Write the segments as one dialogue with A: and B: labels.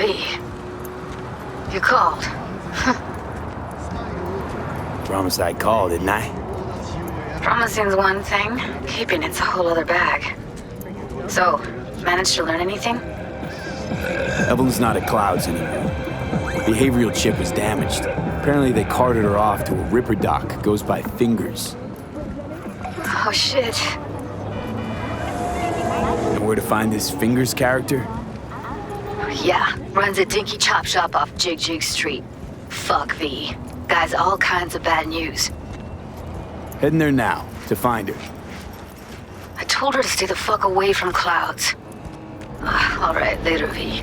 A: V. You called.
B: Promised I'd call, didn't I?
A: Promising's one thing, keeping it's a whole other bag. So, managed to learn anything?
B: Evelyn's not at Clouds anymore. Behavioral chip was damaged. Apparently they carted her off to a Ripper dock. Goes by Fingers.
A: Oh shit.
B: And where to find this Fingers character?
A: Yeah, runs a dinky chop shop off Jig Jig Street. Fuck V. Guy's all kinds of bad news.
B: Heading there now, to find her.
A: I told her to stay the fuck away from Clouds. Alright, later, V.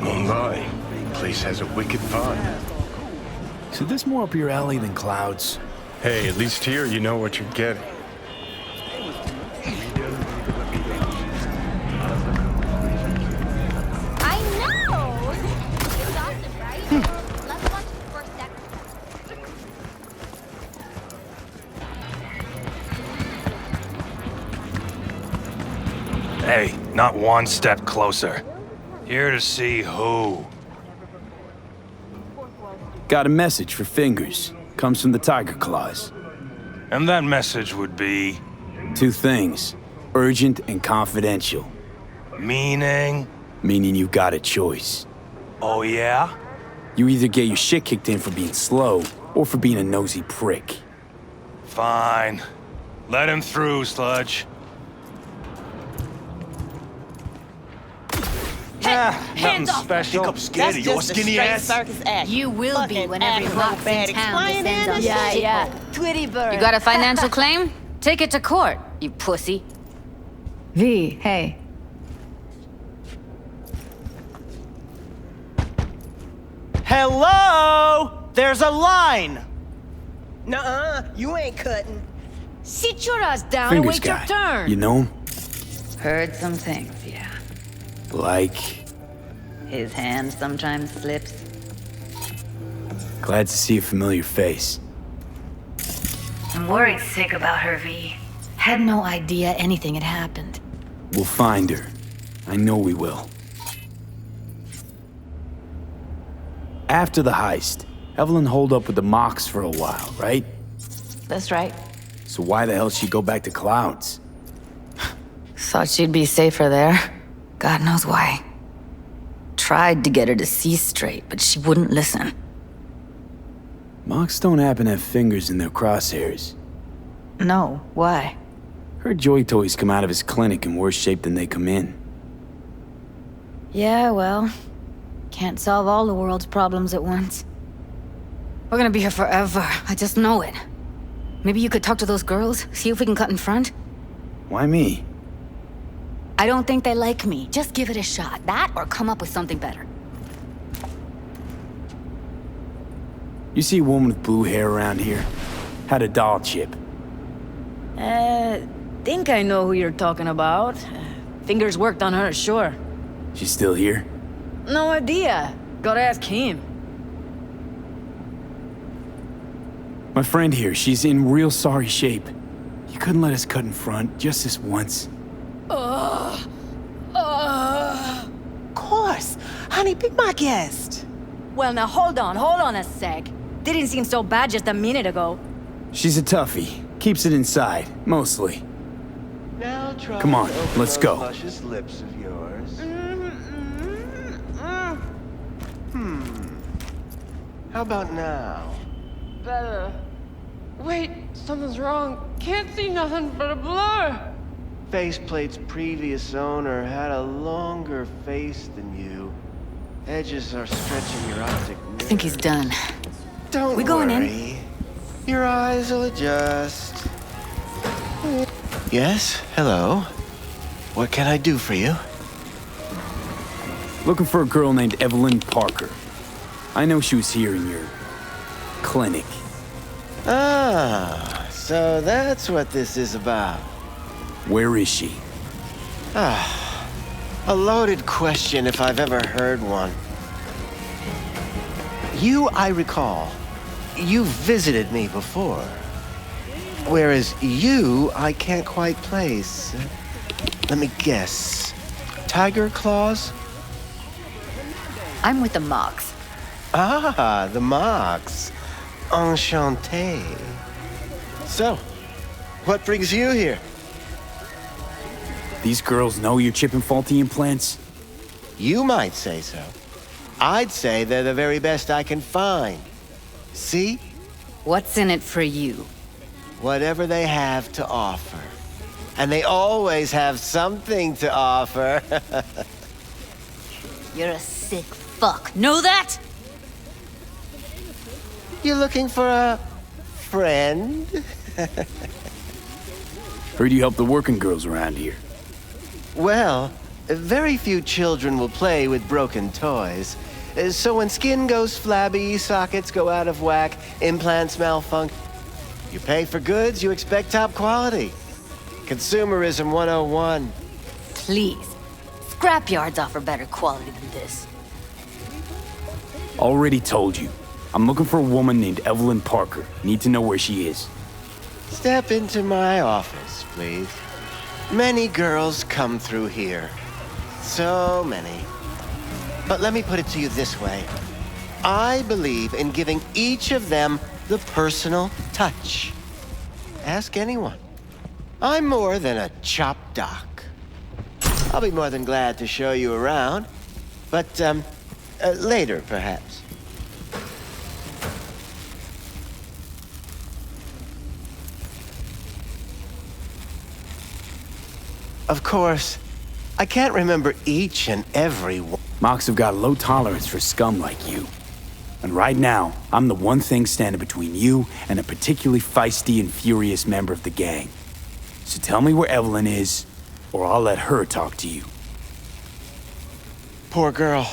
C: Oh my, place has a wicked vibe.
B: So this more up your alley than Clouds?
C: Hey, at least here you know what you're getting.
D: I know! It's awesome, right? Let's watch the first second.
E: Hey, not one step closer. Here to see who.
B: Got a message for Fingers. Comes from the Tiger Claws.
E: And that message would be...
B: Two things. Urgent and confidential.
E: meaning?
B: Meaning you got a choice.
E: Oh yeah?
B: You either get your shit kicked in for being slow, or for being a nosy prick.
E: Fine. Let him through, Sludge. Nothing special.
F: Think I'm scared of your skinny ass.
D: Circus act. You will be when every rock's in town descends on
G: Yeah,
D: shit.
G: yeah.
D: Twitty bird.
G: You got a financial claim? Take it to court, you pussy.
H: V, hey.
F: Hello? There's a line. Nuh-uh, you ain't cutting.
G: Sit your ass down
B: Fingers
G: and wait
B: guy.
G: your turn.
B: You know him?
G: Heard some things, yeah.
B: Like...
G: His hand sometimes slips.
B: Glad to see a familiar face.
A: I'm worried sick about her, V. Had no idea anything had happened.
B: We'll find her. I know we will. After the heist, Evelyn holed up with the Mox for a while, right?
H: That's right.
B: So why the hell she go back to Clouds?
A: Thought she'd be safer there. God knows why. Tried to get her to see straight, but she wouldn't listen.
B: Mox don't happen to have fingers in their crosshairs.
A: No, why?
B: Her joy toys come out of his clinic in worse shape than they come in.
A: Yeah, well, can't solve all the world's problems at once. We're gonna be here forever, I just know it. Maybe you could talk to those girls, see if we can cut in front?
B: Why me?
A: I don't think they like me. Just give it a shot. That or come up with something better.
B: You see a woman with blue hair around here? Had a doll chip.
G: Think I know who you're talking about. Fingers worked on her, sure.
B: She's still here?
G: No idea. Gotta ask him.
B: My friend here, she's in real sorry shape. You couldn't let us cut in front, just this once.
F: Course. Honey, be my guest.
G: Well, now hold on a sec. Didn't seem so bad just a minute ago.
B: She's a toughie. Keeps it inside, mostly.
C: Now try
B: Come on,
C: to open
B: let's
C: those
B: go.
C: luscious lips of yours. How about now?
I: Better. Wait, something's wrong. Can't see nothing but a blur.
C: Faceplate's previous owner had a longer face than you. Edges are stretching your optic nerve.
A: I think he's done.
C: Don't
A: We going in?
C: worry. Your eyes will adjust. Yes, hello. What can I do for you?
B: Looking for a girl named Evelyn Parker. I know she was here in your... clinic.
C: Ah, so that's what this is about.
B: Where is she?
C: A loaded question if I've ever heard one. You, I recall, you've visited me before. Whereas you, I can't quite place. Let me guess. Tiger claws?
G: I'm with the Mogs.
C: Ah, the Mogs. Enchanté. So, what brings you here?
B: These girls know you're chipping faulty implants?
C: You might say so. I'd say they're the very best I can find. See?
A: What's in it for you?
C: Whatever they have to offer. And they always have something to offer.
A: You're a sick fuck. Know that?
C: You looking for a friend?
B: Heard you help the working girls around here.
C: Well, very few children will play with broken toys. So when skin goes flabby, sockets go out of whack, implants malfunction, you pay for goods, you expect top quality. Consumerism 101.
A: Please. Scrapyards offer better quality than this.
B: Already told you. I'm looking for a woman named Evelyn Parker. Need to know where she is.
C: Step into my office, please. Many girls come through here. So many. But let me put it to you this way. I believe in giving each of them the personal touch. Ask anyone. I'm more than a chop doc. I'll be more than glad to show you around. But, later, perhaps. Of course, I can't remember each and every one.
B: Mox have got low tolerance for scum like you. And right now, I'm the one thing standing between you and a particularly feisty and furious member of the gang. So tell me where Evelyn is, or I'll let her talk to you.
C: Poor girl.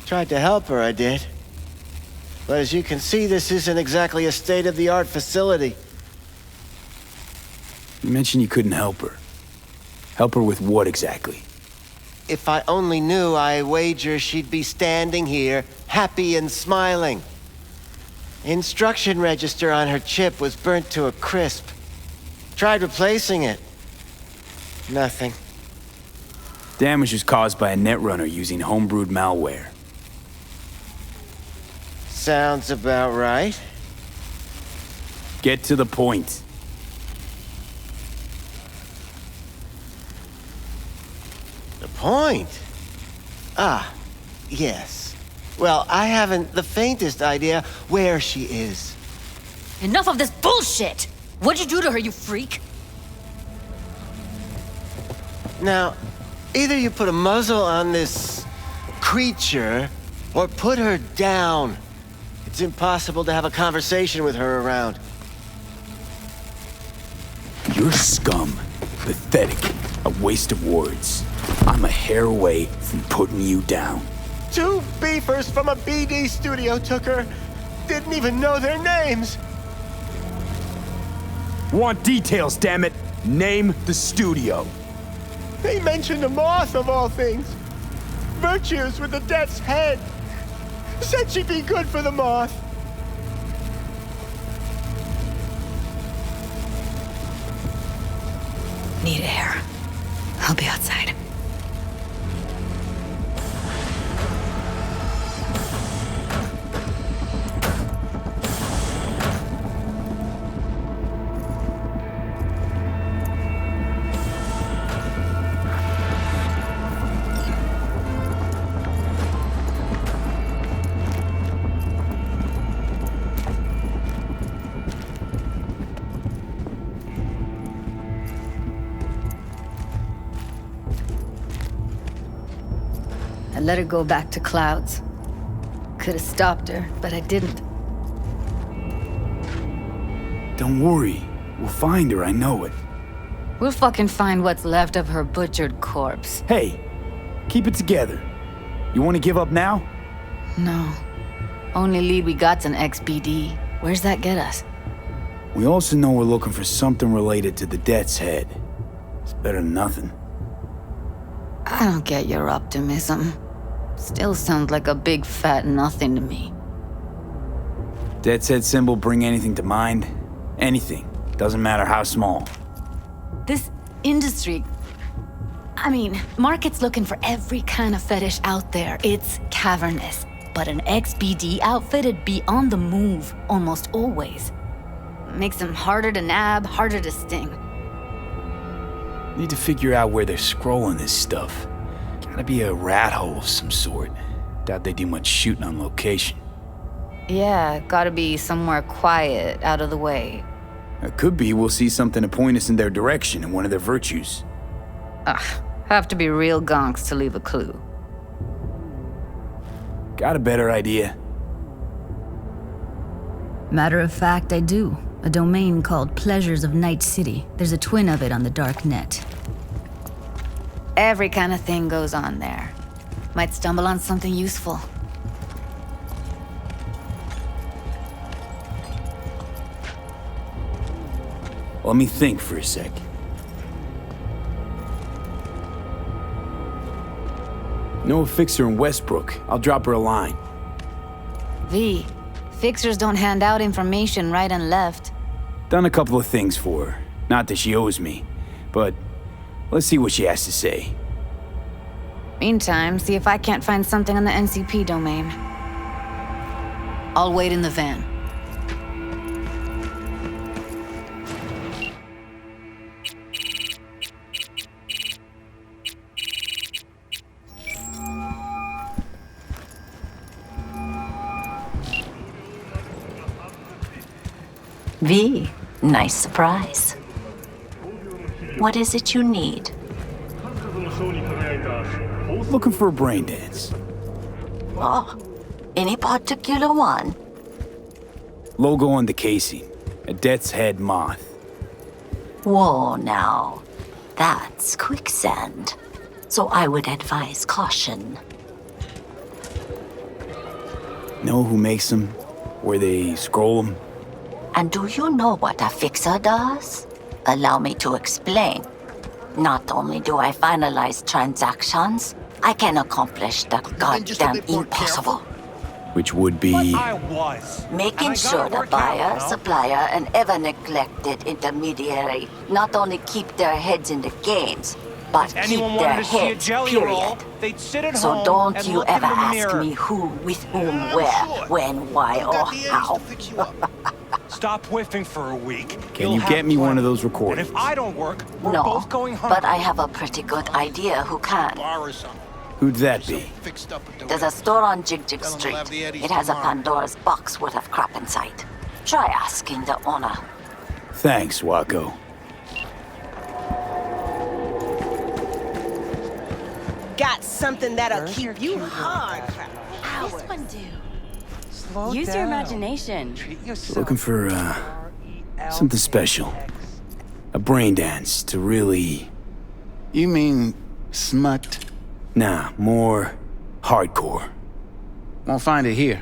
C: Tried to help her, I did. But as you can see, this isn't exactly a state-of-the-art facility.
B: You mentioned you couldn't help her. Help her with what exactly?
C: If I only knew, I wager she'd be standing here, happy and smiling. Instruction register on her chip was burnt to a crisp. Tried replacing it. Nothing.
B: Damage was caused by a netrunner using homebrewed malware.
C: Sounds about right.
B: Get to the point.
C: The point? Ah, yes. Well, I haven't the faintest idea where she is.
A: Enough of this bullshit! What'd you do to her, you freak?
C: Now, either you put a muzzle on this creature, or put her down. It's impossible to have a conversation with her around.
B: You're scum. Pathetic. A waste of words. I'm a hair away from putting you down.
C: 2 beefers from a BD studio took her. Didn't even know their names.
B: Want details, damn it! Name the studio.
C: They mentioned a moth of all things. Virtues with the death's head. Said she'd be good for the moth.
A: Need air. I'll be outside. I let her go back to Clouds. Could have stopped her, but I didn't.
B: Don't worry. We'll find her, I know it.
A: We'll fucking find what's left of her butchered corpse.
B: Hey, keep it together. You want to give up now?
A: No. Only lead we got's an XBD. Where's that get us?
B: We also know we're looking for something related to the Death's Head. It's better than nothing.
A: I don't get your optimism. Still sounds like a big fat nothing to me.
B: Dead's head symbol bring anything to mind? Anything. Doesn't matter how small.
A: This industry... I mean, market's looking for every kind of fetish out there. It's cavernous. But an XBD outfit'd be on the move, almost always. Makes them harder to nab, harder to sting.
B: Need to figure out where they're scrolling this stuff. Gotta be a rat hole of some sort. Doubt they do much shooting on location.
A: Yeah, gotta be somewhere quiet, out of the way.
B: It could be we'll see something to point us in their direction in one of their virtues.
A: Have to be real gonks to leave a clue.
B: Got a better idea?
H: Matter of fact, I do. A domain called Pleasures of Night City. There's a twin of it on the dark net.
A: Every kind of thing goes on there. Might stumble on something useful.
B: Let me think for a sec. Know a fixer in Westbrook. I'll drop her a line.
A: V, fixers don't hand out information right and left.
B: Done a couple of things for her. Not that she owes me, but let's see what she has to say.
A: Meantime, see if I can't find something on the NCP domain. I'll wait in the van.
J: V, nice surprise. What is it you need?
B: Looking for a brain dance.
J: Oh, any particular one?
B: Logo on the casing. A death's head moth.
J: Whoa, now. That's quicksand. So I would advise caution.
B: Know who makes them? Where they scroll them?
J: And do you know what a fixer does? Allow me to explain. Not only do I finalize transactions, I can accomplish the goddamn impossible.
B: Which would be...
J: Making sure the buyer, supplier, and ever-neglected intermediary not only keep their heads in the games, but keep their heads, period. So don't you ever ask me who, with whom, where, when, why, or how.
E: Stop whiffing for a week.
B: Can you get me one of those recordings?
E: And if I don't work, we're
J: No,
E: both going home.
J: but I have a pretty good idea who can.
B: Who'd that be?
J: There's a store on Jig Street. It has a Pandora's box worth of crap inside. Try asking the owner.
B: Thanks, Wacko.
F: Got something that'll keep you hard for hours.
G: This one do. Use your imagination.
B: Looking for, something special. A brain dance to really...
K: You mean smut?
B: Nah, more hardcore.
K: Won't find it here.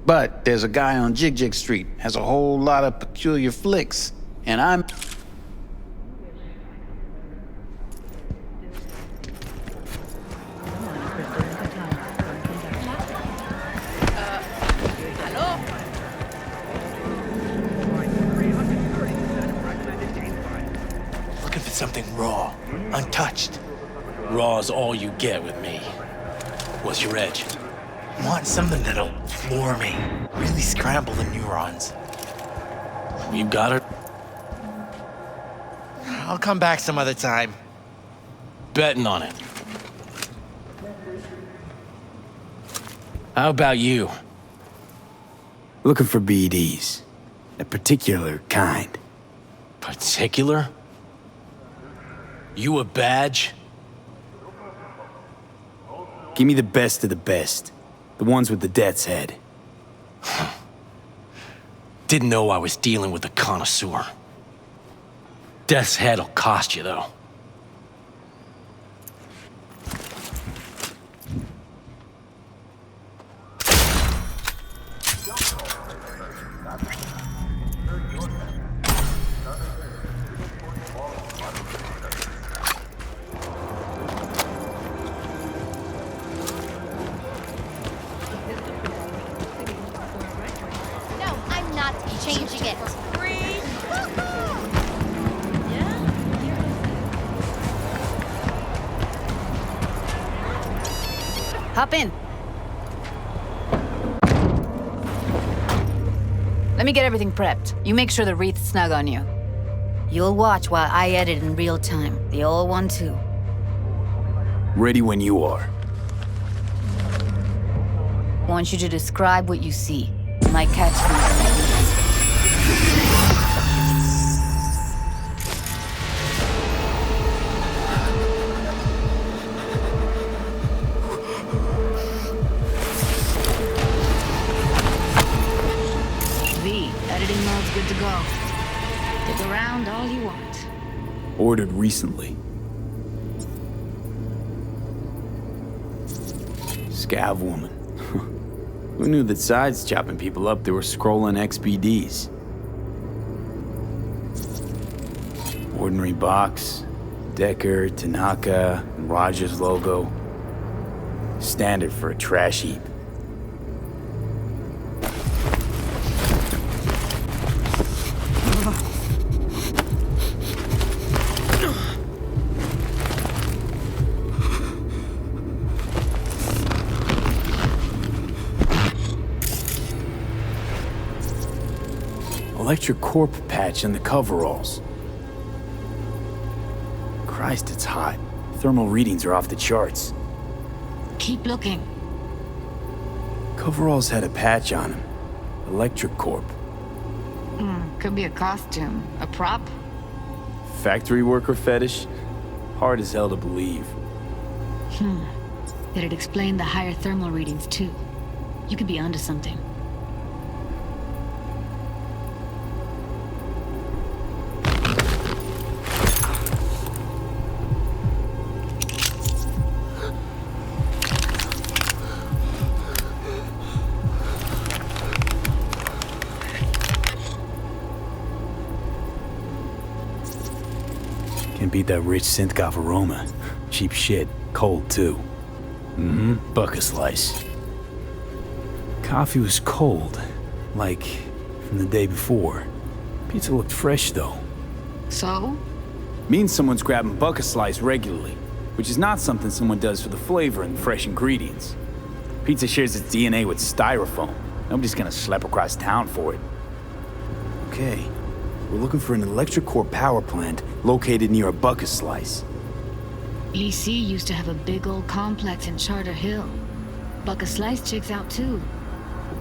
K: But there's a guy on Jig Street, has a whole lot of peculiar flicks, and I'm...
L: Looking for something raw, untouched. Raw's all you get with me. What's your edge? Want something that'll floor me, really scramble the neurons. You got it? I'll come back some other time. Betting on it. How about you?
B: Looking for BDs. A particular kind.
L: Particular? You a badge?
B: Give me the best of the best. The ones with the death's head.
L: Didn't know I was dealing with a connoisseur. Death's head'll cost you, though.
A: Hop in. Let me get everything prepped. You make sure the wreath's snug on you. You'll watch while I edit in real time. The old one, too.
B: Ready when you are.
A: Want you to describe what you see. My catchphrase. Editing mode's good to go. Stick around all you want.
B: Ordered recently. Scav woman. Who knew that sides chopping people up, they were scrolling XBDs? Ordinary box. Decker, Tanaka, and Rogers logo. Standard for a trash heap. Electric Corp patch in the coveralls. Christ, it's hot. Thermal readings are off the charts.
A: Keep looking.
B: Coveralls had a patch on them. Electric Corp.
A: Could be a costume. A prop?
B: Factory worker fetish? Hard as hell to believe.
A: It'd explain the higher thermal readings, too. You could be onto something.
B: Can't beat that rich synth-goth aroma. Cheap shit. Cold, too. Bucket slice. Coffee was cold. Like, from the day before. Pizza looked fresh, though.
A: So?
B: Means someone's grabbing bucket slice regularly. Which is not something someone does for the flavor and fresh ingredients. Pizza shares its DNA with styrofoam. Nobody's gonna schlep across town for it. Okay. We're looking for an electric core power plant located near a bucket slice.
A: EC used to have a big old complex in Charter Hill. Bucket Slice checks out too.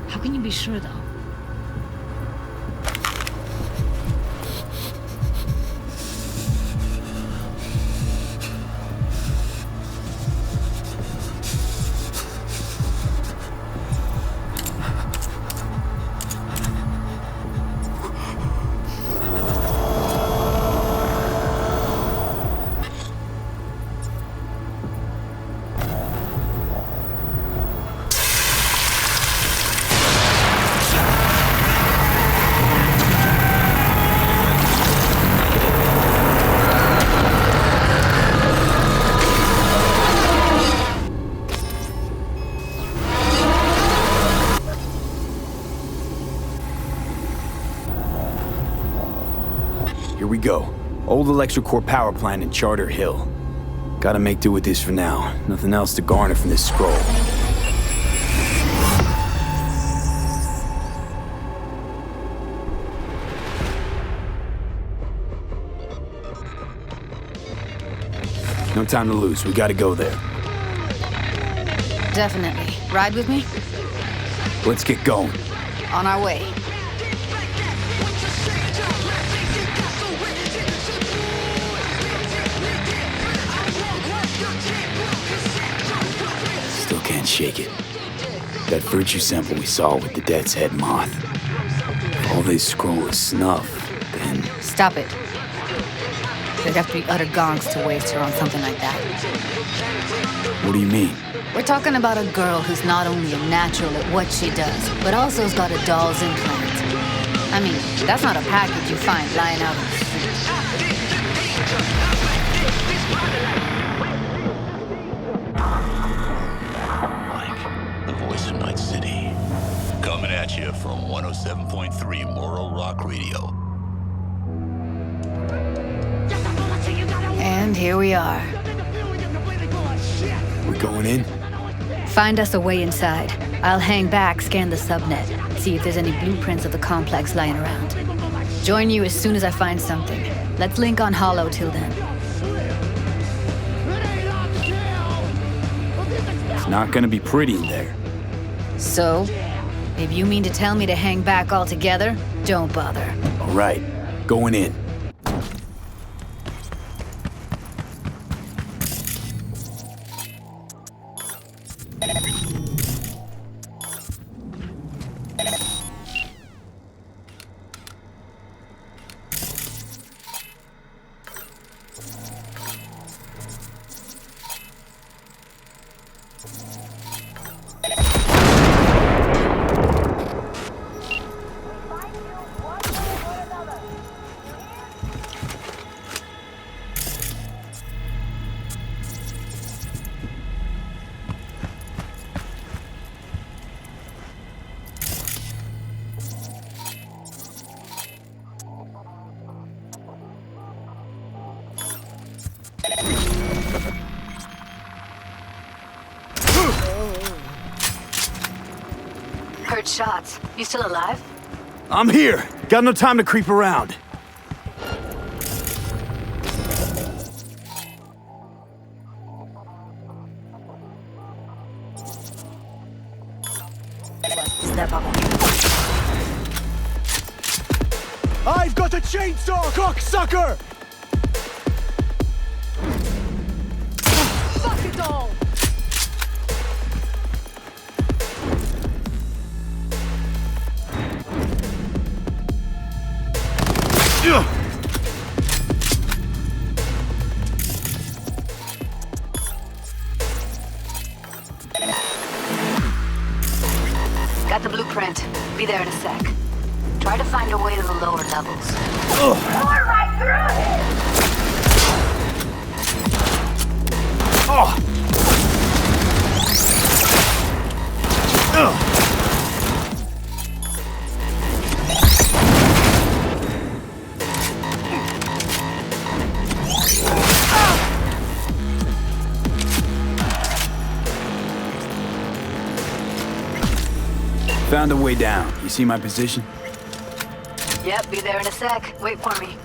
A: How can you be sure, though?
B: Here we go. Old electric core power plant in Charter Hill. Gotta make do with this for now. Nothing else to garner from this scroll. No time to lose. We gotta go there.
A: Definitely. Ride with me?
B: Let's get going.
A: On our way.
B: Still can't shake it. That virtue sample we saw with the Death's Head moth. If all they scroll is snuff, then...
A: Stop it. They'd have to be utter gonks to waste her on something like that.
B: What do you mean?
A: We're talking about a girl who's not only a natural at what she does, but also has got a doll's implant. I mean, that's not a package you find lying out on the street.
M: The voice of Night City. Coming at you from 107.3 Morro Rock Radio.
A: And here we are.
B: We going in?
H: Find us a way inside. I'll hang back, scan the subnet, see if there's any blueprints of the complex lying around. Join you as soon as I find something. Let's link on Hollow till then.
B: It's not gonna be pretty in there.
H: So? If you mean to tell me to hang back altogether, don't bother.
B: All right, going in.
H: Heard shots. You still alive?
B: I'm here. Got no time to creep around.
H: Step up.
B: I've got a chainsaw, cocksucker!
I: Fuck it all!
H: Got the blueprint. Be there in a sec. Try to find a way to the lower levels.
J: Pour right through him!
B: Oh! Found a way down. You see my position?
H: Yep, be there in a sec. Wait for me.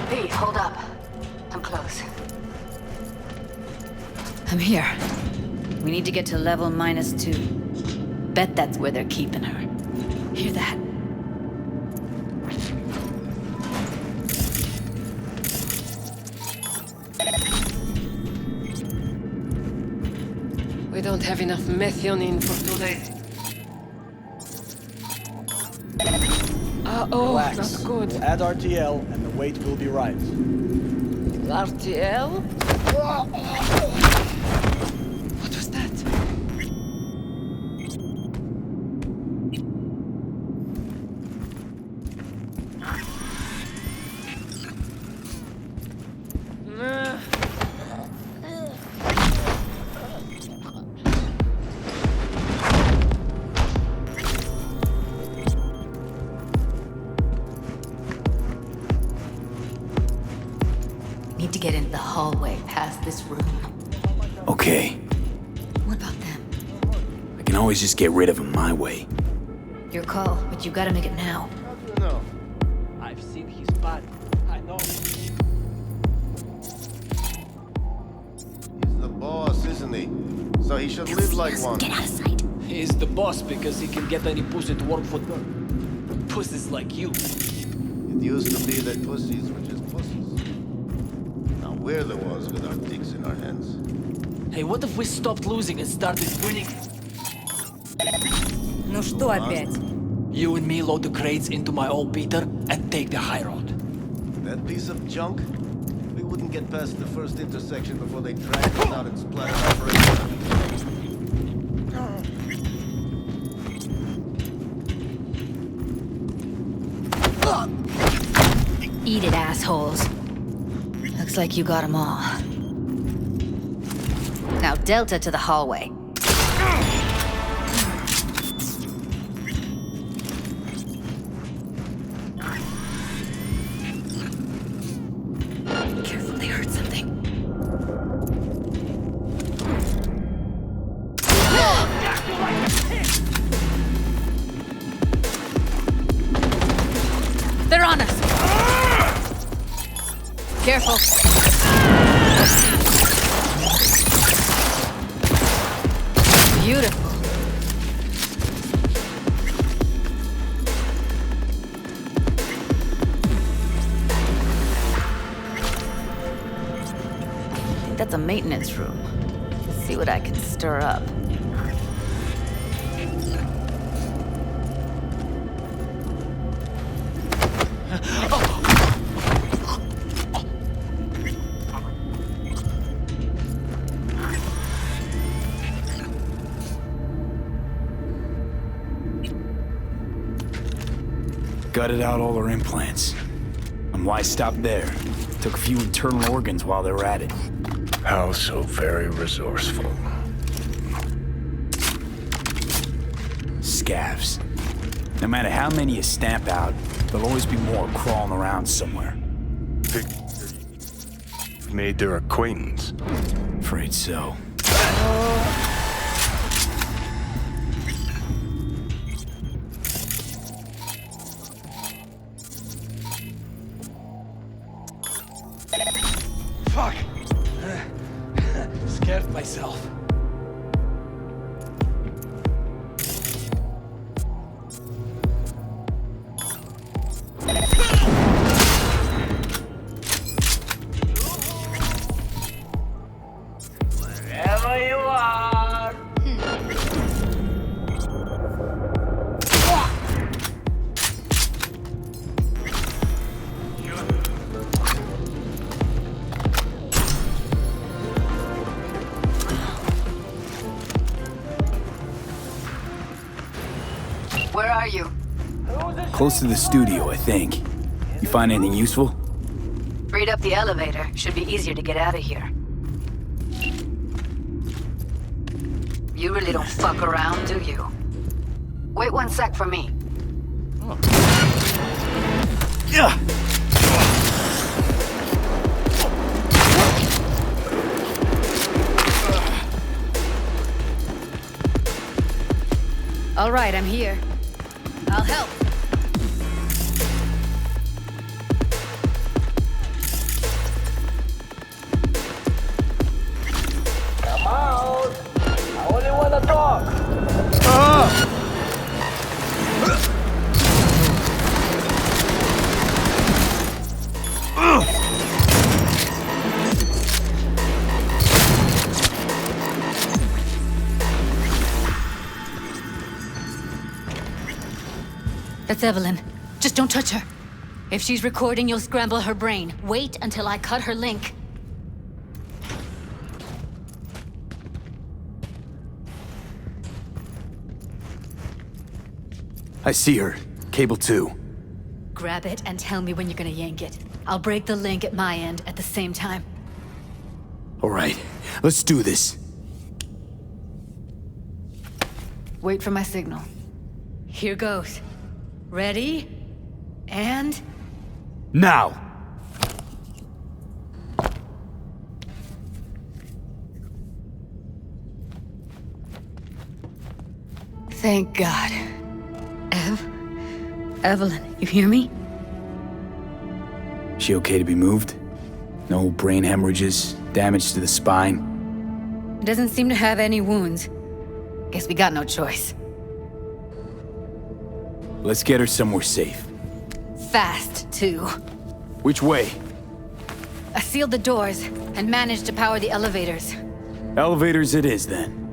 H: Hey, hold up. I'm close. I'm here. We need to get to level -2. Bet that's where they're keeping her. Hear that?
I: We don't have enough methionine for today.
F: Relax.
I: Not good.
F: We'll add RTL and the weight will be right.
I: RTL? What was that?
A: Need to get into the hallway past this room.
B: Okay.
A: What about them?
B: I can always just get rid of him my way.
H: Your call, but you gotta make it now.
F: No. I've seen his body. I know.
C: He's the boss, isn't he? So he should live like one.
A: Get out of sight.
F: He's the boss because he can get any pussy to work for them. Pussies like you.
C: It used to be that pussies were just pussies. Now we're the ones with our dicks in our hands.
F: Hey, what if we stopped losing and started winning?
G: Ну что опять?
F: You and me load the crates into my old beater and take the high road.
C: That piece of junk? We wouldn't get past the first intersection before they dragged us out and splattered our brains.
H: Eat it, assholes. Looks like you got them all. Now Delta to the hallway. Careful Careful. Beautiful. That's a maintenance room. See what I can stir up.
B: Gutted out all her implants. And why stop there? Took a few internal organs while they were at it.
E: How so very resourceful.
B: Scavs. No matter how many you stamp out, there'll always be more crawling around somewhere.
E: Made their acquaintance.
B: Afraid so.
L: Fuck! Scared myself. Wherever you are.
J: Where are you?
B: Close to the studio, I think. You find anything useful?
H: Freed up the elevator. Should be easier to get out of here.
J: You really don't fuck around, do you? Wait 1 sec for me.
B: Yeah.
H: All right, I'm here. I'll help.
L: Come out! I only wanna talk!
H: That's Evelyn. Just don't touch her. If she's recording, you'll scramble her brain. Wait until I cut her link.
B: I see her. Cable 2.
H: Grab it and tell me when you're gonna yank it. I'll break the link at my end at the same time.
B: All right, let's do this.
H: Wait for my signal. Here goes. Ready? And...
B: Now!
H: Thank God. Evelyn, you hear me?
B: She okay to be moved? No brain hemorrhages, damage to the spine?
H: Doesn't seem to have any wounds. Guess we got no choice.
B: Let's get her somewhere safe.
H: Fast, too.
B: Which way?
H: I sealed the doors and managed to power the elevators.
B: Elevators it is, then.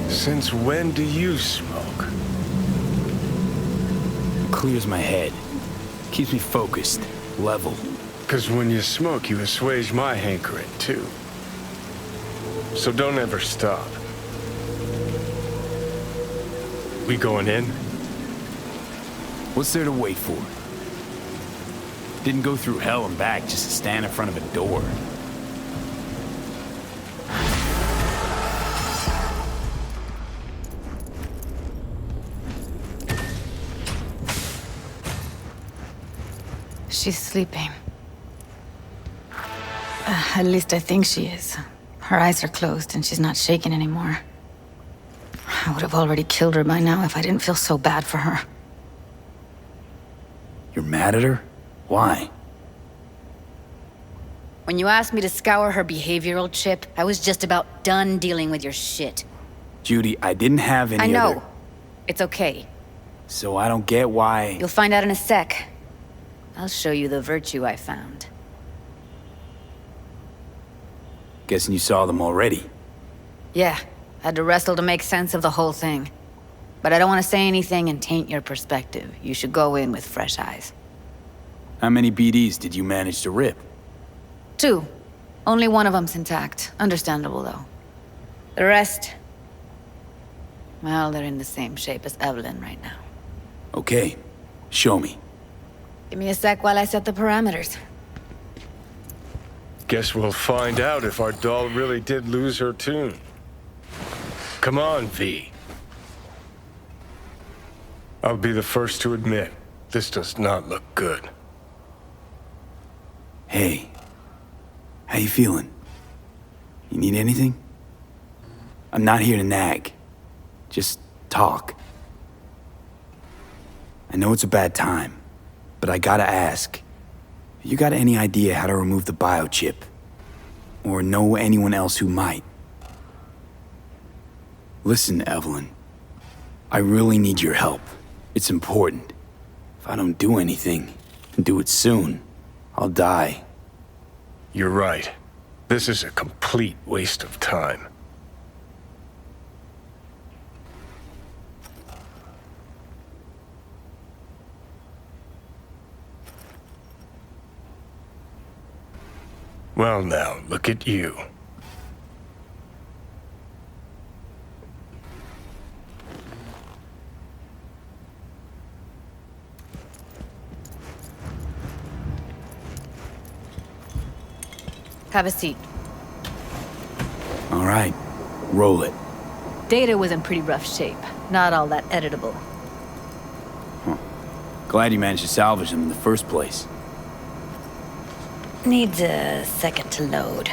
E: Since when do you smoke?
B: Clears my head. Keeps me focused, level.
E: Because when you smoke, you assuage my hankering, too. So don't ever stop. We going in?
B: What's there to wait for? Didn't go through hell and back just to stand in front of a door.
A: She's sleeping. At least I think she is. Her eyes are closed and she's not shaking anymore. I would have already killed her by now if I didn't feel so bad for her.
B: You're mad at her? Why?
H: When you asked me to scour her behavioral chip, I was just about done dealing with your shit.
B: Judy, I didn't have any
H: I know.
B: other...
H: It's okay.
B: So I don't get why...
H: You'll find out in a sec. I'll show you the virtue I found.
B: Guessing you saw them already.
H: Yeah, had to wrestle to make sense of the whole thing. But I don't want to say anything and taint your perspective. You should go in with fresh eyes.
B: How many BDs did you manage to rip?
H: 2. Only one of them's intact. Understandable, though. The rest... well, they're in the same shape as Evelyn right now.
B: Okay. Show me.
H: Give me a sec while I set the parameters.
E: Guess we'll find out if our doll really did lose her tune. Come on, V. I'll be the first to admit, this does not look good.
B: Hey. How you feeling? You need anything? I'm not here to nag. Just talk. I know it's a bad time, but I gotta ask. You got any idea how to remove the biochip? Or know anyone else who might? Listen, Evelyn. I really need your help. It's important. If I don't do anything, and do it soon, I'll die.
E: You're right. This is a complete waste of time. Well now, look at you.
H: Have a seat.
B: All right. Roll it.
H: Data was in pretty rough shape. Not all that editable.
B: Huh. Glad you managed to salvage them in the first place.
H: Needs a second to load.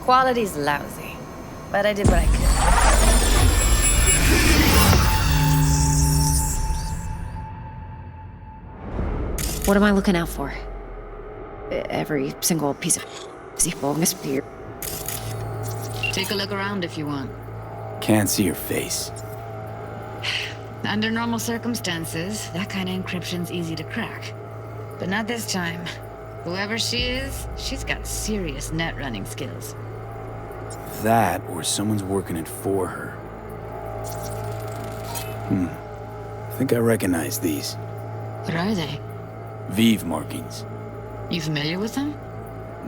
H: Quality's lousy, but I did what I could.
N: What am I looking out for? Every single piece of bogus beer.
H: Take a look around if you want.
B: Can't see your face.
H: Under normal circumstances, that kind of encryption's easy to crack. But not this time. Whoever she is, she's got serious net running skills.
B: That, or someone's working it for her. I think I recognize these.
H: What are they?
B: Vive markings.
H: You familiar with them?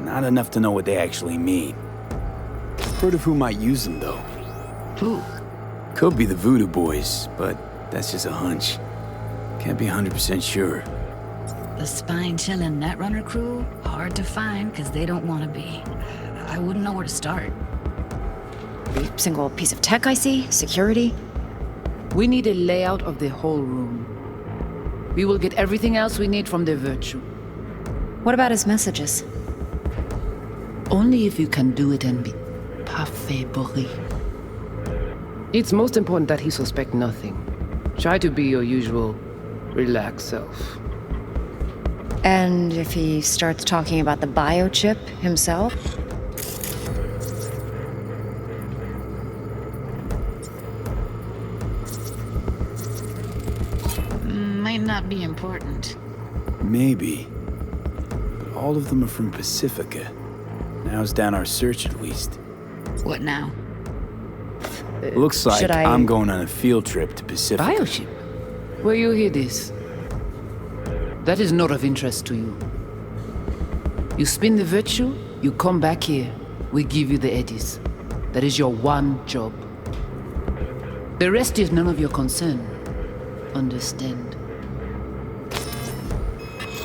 B: Not enough to know what they actually mean. Heard of who might use them, though.
H: Who?
B: Could be the Voodoo Boys, but that's just a hunch. Can't be 100% sure.
H: The spine-chilling Netrunner crew? Hard to find, because they don't want to be. I wouldn't know where to start.
N: Every single piece of tech I see, security.
O: We need a layout of the whole room. We will get everything else we need from the Virtue.
N: What about his messages?
O: Only if you can do it and be parfait bourré. It's most important that he suspect nothing. Try to be your usual, relaxed self.
N: And if he starts talking about the biochip himself?
H: Might not be important.
B: Maybe. But all of them are from Pacifica. Now's down our search at least.
H: What now?
B: Looks like I'm going on a field trip to Pacifica.
O: Biochip? Where you hear this? That is not of interest to you. You spin the Virtue, you come back here, we give you the eddies. That is your one job. The rest is none of your concern. Understand?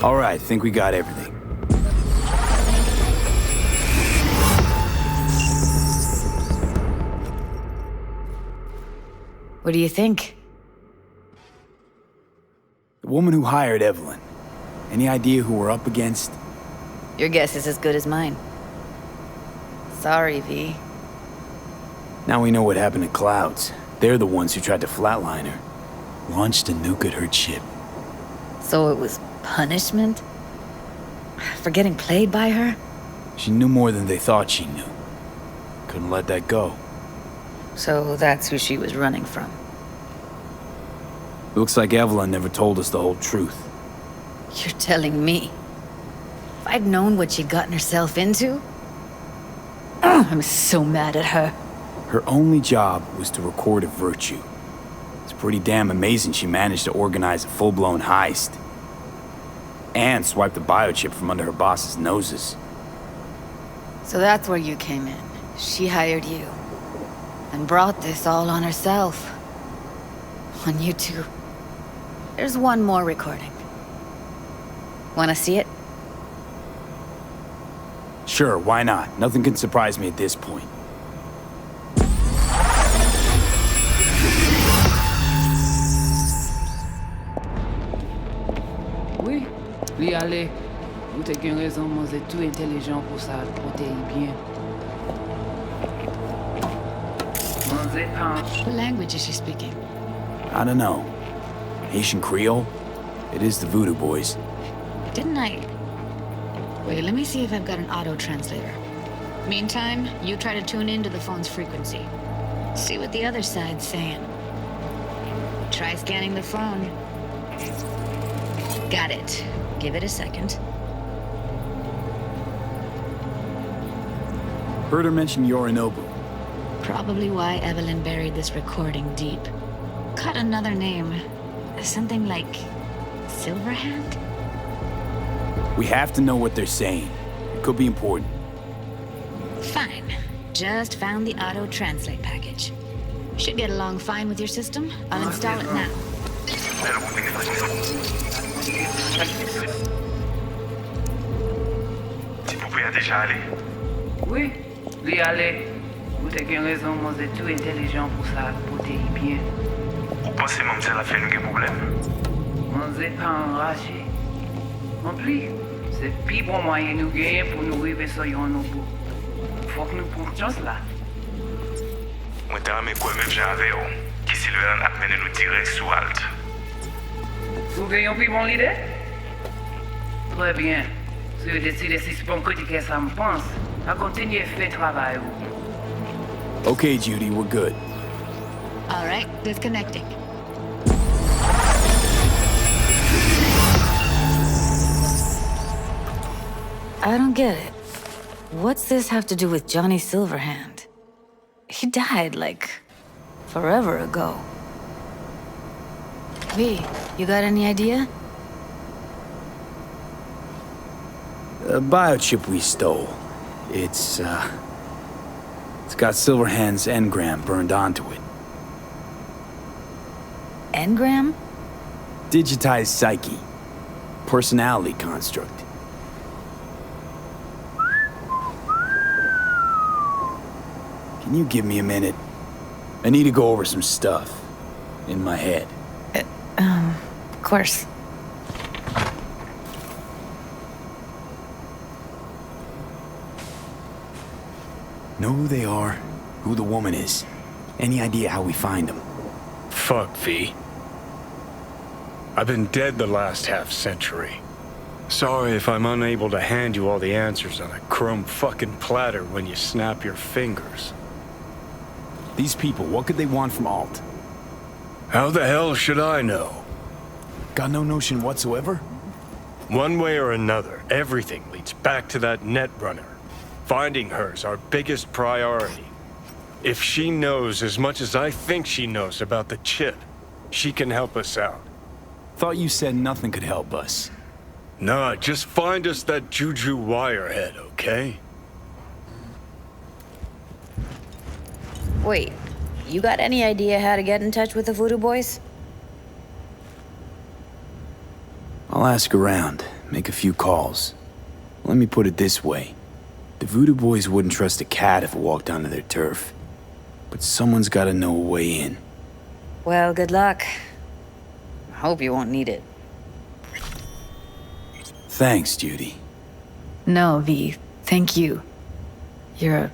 B: All right, think we got everything.
H: What do you think?
B: The woman who hired Evelyn. Any idea who we're up against?
G: Your guess is as good as mine. Sorry, V.
B: Now we know what happened to Clouds. They're the ones who tried to flatline her. Launched a nuke at her ship.
G: So it was punishment? For getting played by her?
B: She knew more than they thought she knew. Couldn't let that go.
G: So that's who she was running from.
B: Looks like Evelyn never told us the whole truth.
G: You're telling me? If I'd known what she'd gotten herself into? I'm so mad at her.
B: Her only job was to record a virtue. It's pretty damn amazing she managed to organize a full-blown heist. And swipe the biochip from under her boss's noses.
G: So that's where you came in. She hired you. And brought this all on herself. On you two. There's one more recording. Wanna see it?
B: Sure, why not? Nothing can surprise me at this point.
O: Oui, lui allez. Vous t'es qu'une raison, moi c'est tout intelligent pour ça, pour t'aider bien.
H: What language is she speaking?
B: I don't know. Haitian Creole? It is the Voodoo Boys.
H: Didn't I? Wait, let me see if I've got an auto-translator. Meantime, you try to tune into the phone's frequency. See what the other side's saying. Try scanning the phone. Got it. Give it a second.
B: Heard her mention Yorinobu.
H: Probably why Evelyn buried this recording deep. Caught another name. Something like Silverhand?
B: We have to know what they're saying. It could be important.
H: Fine. Just found the auto-translate package. Should get along fine with your system. I'll install it now.
O: Oui, lui allez. Vous t'es qu'une raison, moi c'est tout intelligent pour ça, pour t'aider bien.
P: Vous pensez même que ça fait un problème?
O: Moi c'est pas enragé. En plus, c'est le plus bon moyen de nous gagner pour nous arriver sur nos bouts. Faut que nous prenions chance là.
P: Moi t'as aimé quoi même j'avais, qui Sylvain a mené nous tirer sous halte.
O: Vous gagnez plus bon l'idée? Très bien. Si vous décidez si c'est bon côté que ça me pense, à continuer à faire le travail.
B: Okay, Judy, we're good.
H: All right, disconnecting.
G: I don't get it. What's this have to do with Johnny Silverhand? He died, like, forever ago. V, you got any idea?
B: The biochip we stole. It's got Silverhand's engram burned onto it.
G: Engram?
B: Digitized psyche. Personality construct. Can you give me a minute? I need to go over some stuff. In my head.
G: Of course.
B: Know who they are, who the woman is. Any idea how we find them?
E: Fuck, V. I've been dead the last half-century. Sorry if I'm unable to hand you all the answers on a chrome fucking platter when you snap your fingers.
B: These people, what could they want from Alt?
E: How the hell should I know?
B: Got no notion whatsoever?
E: One way or another, everything leads back to that Netrunner. Finding her's our biggest priority. If she knows as much as I think she knows about the chip, she can help us out.
B: Thought you said nothing could help us.
E: Nah, just find us that Juju wirehead, okay?
G: Wait, you got any idea how to get in touch with the Voodoo Boys?
B: I'll ask around, make a few calls. Let me put it this way. The Voodoo Boys wouldn't trust a cat if it walked onto their turf. But someone's gotta know a way in.
G: Well, good luck. I hope you won't need it.
B: Thanks, Judy.
G: No, V. Thank you. You're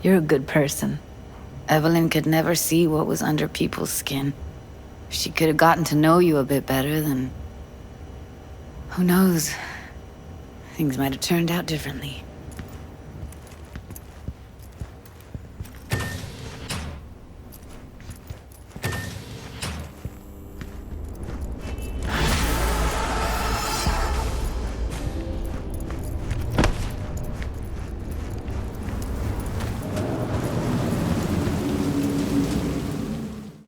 G: a good person. Evelyn could never see what was under people's skin. If she could have gotten to know you a bit better, then... who knows? Things might have turned out differently.